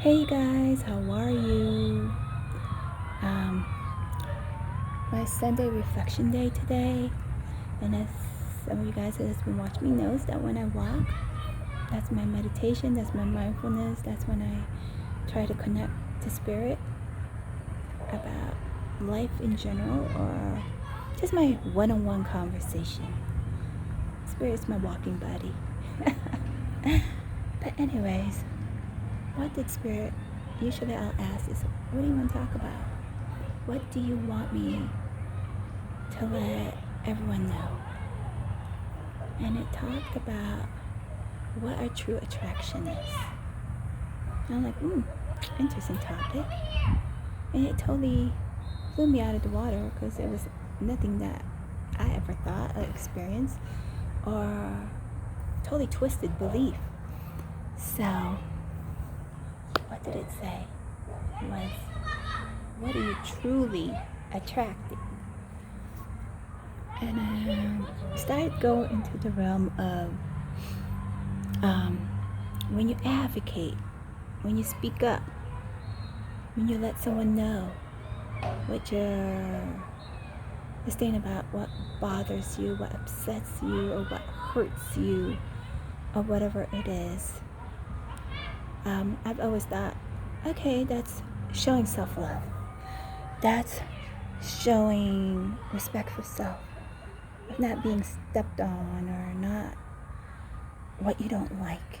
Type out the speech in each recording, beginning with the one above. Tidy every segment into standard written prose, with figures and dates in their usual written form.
Hey guys, how are you? Um, my Sunday reflection day today, and as some of you guys that has been watching me knows that when I walk, that's my meditation, that's my mindfulness, that's when I try to connect to spirit about life in general or just my one-on-one conversation. Spirit's my walking buddy. But anyways, what did Spirit, usually I'll ask is, what do you want to talk about? What do you want me to let everyone know? And it talked about what a true attraction is. And I'm like, interesting topic. And it totally blew me out of the water because it was nothing that I ever thought or experienced or totally twisted belief. So, what did it say? It was, what are you truly attracting? And I started going into the realm of when you advocate, when you speak up, when you let someone know what you're saying about what bothers you, what upsets you, or what hurts you, or whatever it is. I've always thought, okay, that's showing self-love. That's showing respect for self. Of not being stepped on or not what you don't like.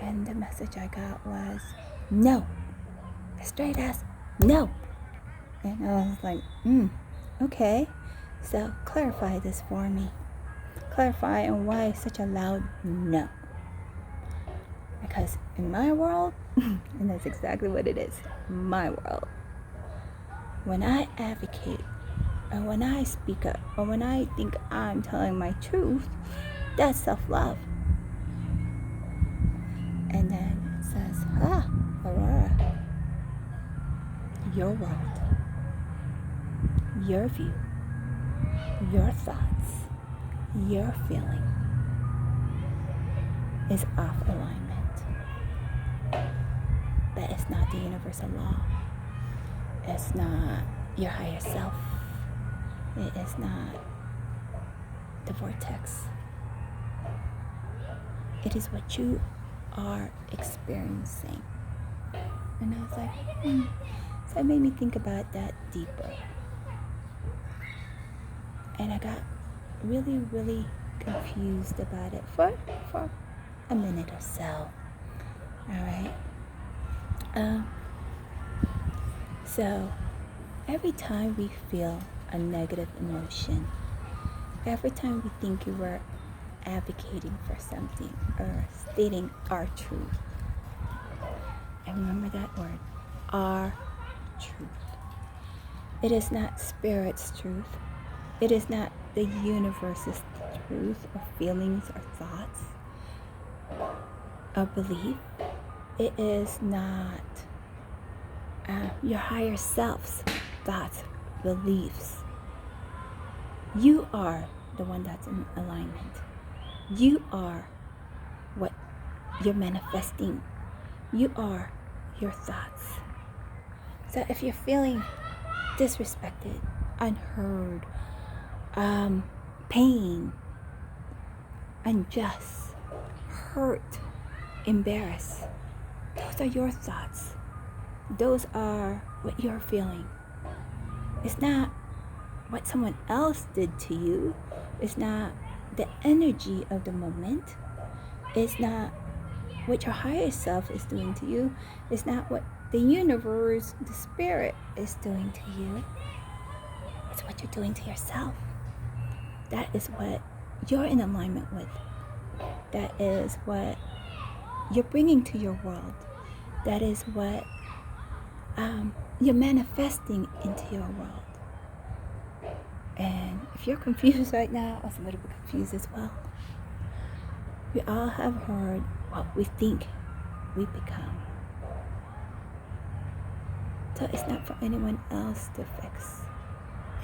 And the message I got was, no. A straight ass no. And I was like, okay. So clarify this for me. Clarify on why such a loud no. Because in my world, and that's exactly what it is, my world, when I advocate, or when I speak up, or when I think I'm telling my truth, that's self-love. And then it says, Aurora, your world, your view, your thoughts, your feeling is off alignment. But it's not the universal law. It's not your higher self. It is not the vortex. It is what you are experiencing. And I was like, So it made me think about that deeper. And I got really, really confused about it for a minute or so. Alright? So every time we feel a negative emotion, every time we think we were advocating for something or stating our truth, and remember that word, our truth. It is not spirit's truth. It is not the universe's truth or feelings or thoughts or belief. It is not your higher self's thoughts, beliefs. You are the one that's in alignment. You are what you're manifesting. You are your thoughts. So if you're feeling disrespected, unheard, pain, unjust, hurt, embarrassed, those are your thoughts. Those are what you're feeling. It's not what someone else did to you. It's not the energy of the moment. It's not what your higher self is doing to you. It's not what the universe, the spirit is doing to you. It's what you're doing to yourself. That is what you're in alignment with. That is what you're bringing to your world. That is what you're manifesting into your world. And if you're confused right now, I was a little bit confused as well. We all have heard what we think we become. So it's not for anyone else to fix.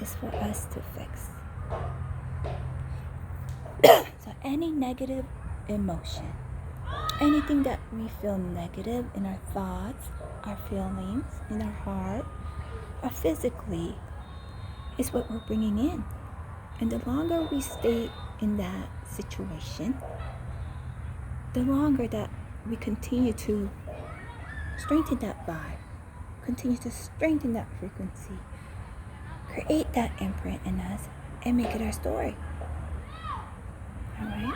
It's for us to fix. So any negative emotion, anything that we feel negative in our thoughts, our feelings, in our heart, or physically, is what we're bringing in. And the longer we stay in that situation, the longer that we continue to strengthen that vibe, continue to strengthen that frequency, create that imprint in us, and make it our story. Alright?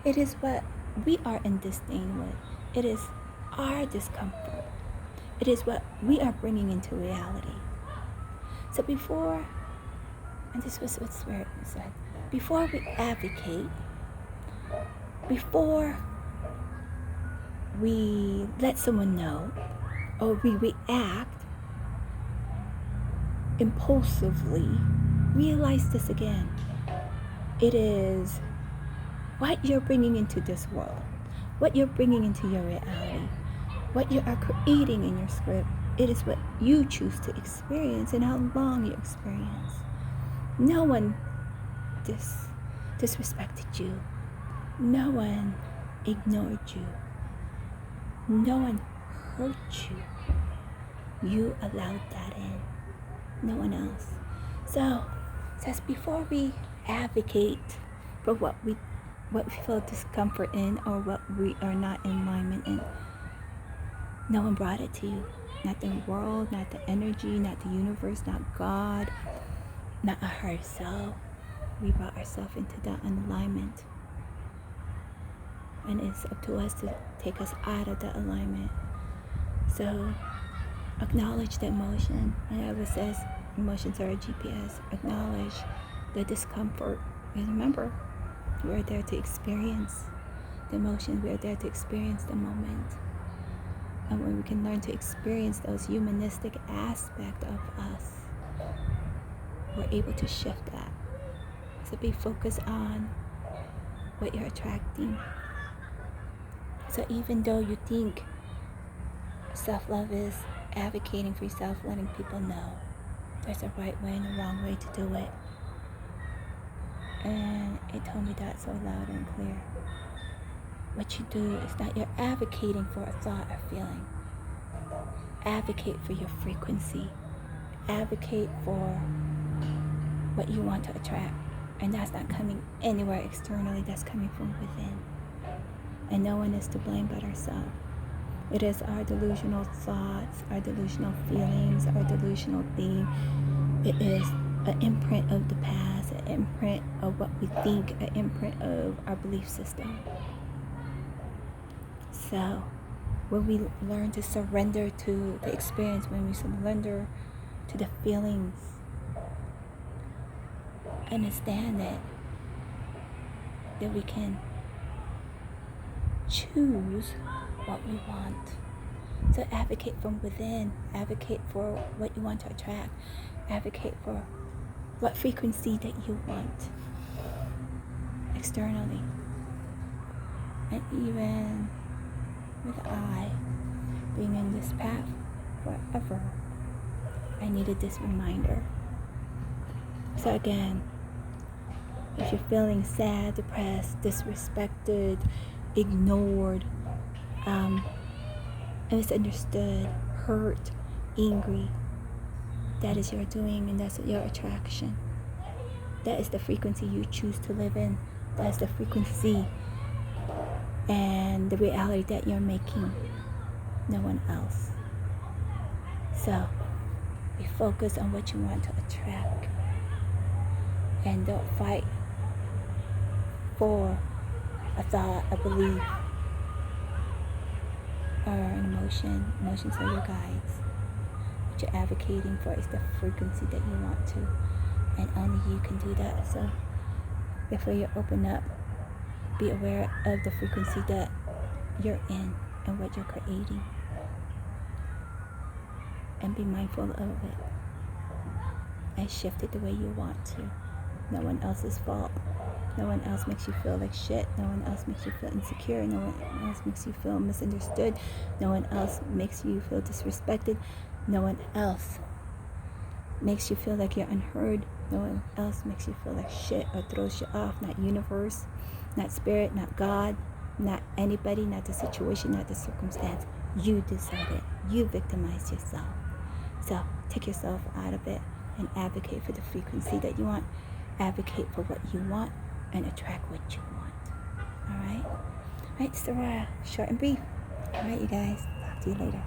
It is what we are in disdain with. It is our discomfort. It is what we are bringing into reality. So before, and this was what Spirit said, before we advocate, before we let someone know, or we react impulsively, realize this again. It is what you're bringing into this world, what you're bringing into your reality, what you are creating in your script. It is what you choose to experience and how long you experience. No one disrespected you. No one ignored you. No one hurt you. You allowed that in. No one else. So, it says before we advocate for what we feel discomfort in, or what we are not in alignment in, no one brought it to you. Not the world, not the energy, not the universe, not God, not a higher self. We brought ourselves into that alignment. And it's up to us to take us out of that alignment. So acknowledge the emotion. And I always says emotions are a GPS. Acknowledge the discomfort. And remember, we're there to experience the emotion. We're there to experience the moment. And when we can learn to experience those humanistic aspects of us, we're able to shift that. So be focused on what you're attracting. So even though you think self-love is advocating for yourself, letting people know there's a right way and a wrong way to do it. And it told me that so loud and clear. What you do is that you're advocating for a thought or feeling. Advocate for your frequency. Advocate for what you want to attract. And that's not coming anywhere externally, that's coming from within. And no one is to blame but ourselves. It is our delusional thoughts, our delusional feelings, our delusional theme. It is an imprint of the past, an imprint of what we think, an imprint of our belief system. So, when we learn to surrender to the experience, when we surrender to the feelings, understand that we can choose what we want. So advocate from within. Advocate for what you want to attract. Advocate for what frequency that you want externally. And even with I being in this path forever, I needed this reminder. So again, if you're feeling sad, depressed, disrespected, ignored, misunderstood, hurt, angry, that is your doing, and that's your attraction. That is the frequency you choose to live in. That's the frequency and the reality that you're making. No one else. So be focused on what you want to attract, and don't fight for a thought, a belief, or an emotion. Emotions are your guides. What you're advocating for is the frequency that you want to, and only you can do that. So before you open up, be aware of the frequency that you're in and what you're creating, and be mindful of it, and shift it the way you want to. No one else's fault. No one else makes you feel like shit. No one else makes you feel insecure. No one else makes you feel misunderstood. No one else makes you feel disrespected. No one else makes you feel like you're unheard. No one else makes you feel like shit or throws you off. Not universe, not spirit, not God, Not anybody, not the situation, not the circumstance. You decided. You victimized yourself. So take yourself out of it and advocate for the frequency that you want. Advocate for what you want and attract what you want. All right? All right, it's Aurora. Short and brief. All right, you guys. Talk to you later.